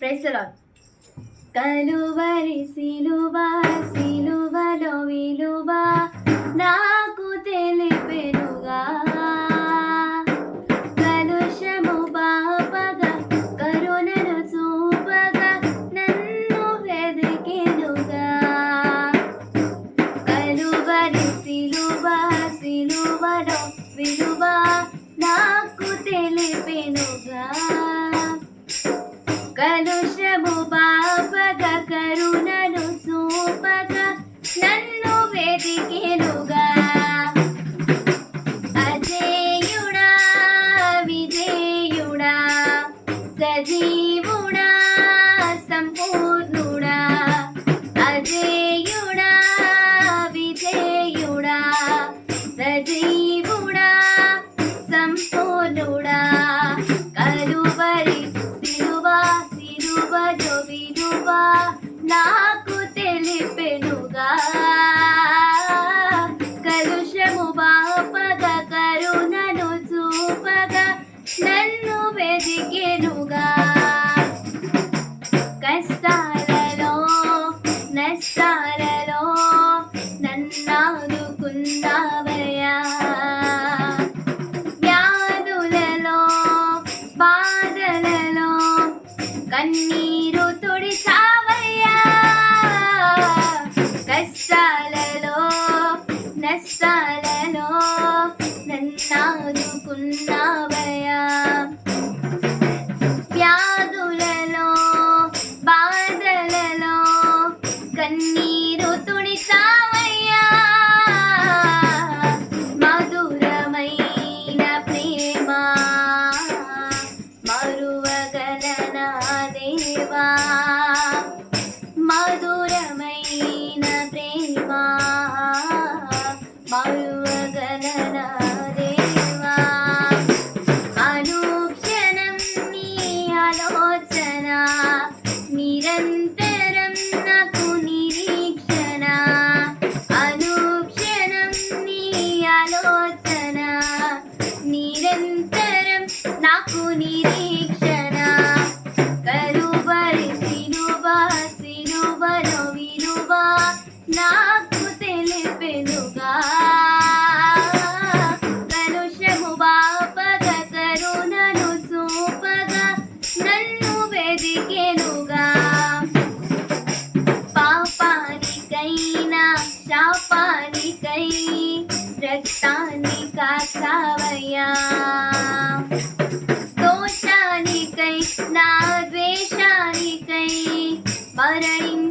Praise the lord. Calvary సిలువ సిలువలో విలువ నాకు తెలిపెనుగా, కలుషము బాపగా కరుణను చూపగా నన్ను వెదికెనుగా. కలువరి సిలువ సిలువలో విలువ నాకు తెలిపెనుగా, కలుషము బాపగా కరుణను చూపగా నన్ను వెదికెనుగా. అజేయుడా విజేయుడా సజీవుడా సంపూర్ణుడా, అజేయుడా విజేయుడా సజీవుడా సంపూర్ణుడా. కలువరి సిలువ సిలువలో విలువ నాకు తెలిపెనుగా, కలుషము బాపగా కరుణను చూపగా నన్ను వెదికెనుగా. కష్టాలలో నష్టాలలో నన్నాదుకున్నావయ్యా, వ్యాధులలో బాధలలో కన్నీరు తుడిచావయ్యా, కష్టాలలో నష్టాలలో నన్నాదుకున్నావయ్యా, వ్యాధులలో బాధలలో కన్నీరు తుడిచావయ్యా. మధురమైన ప్రేమ మరువగలనా దేవా, మధురమైన ప్రేమ మరువగలనా దేవా. అనుక్షణం నీ ఆలోచన నిరంతరం నాకు నిరీక్షణ, అనుక్షణం నీ ఆలోచన నిరంతరం నాకు నిరీక్షణ. కలువరి సిలువ సిలువలో విలువ నాకు తెలిపెనుగా, కలుషము బాపగా కరుణను చూపగా నన్ను వెదికెనుగా. పాపానికైనా శాపానికై రక్తాన్ని కాచావయ్యా, దోషానికై నా ద్వేషానికై మరణి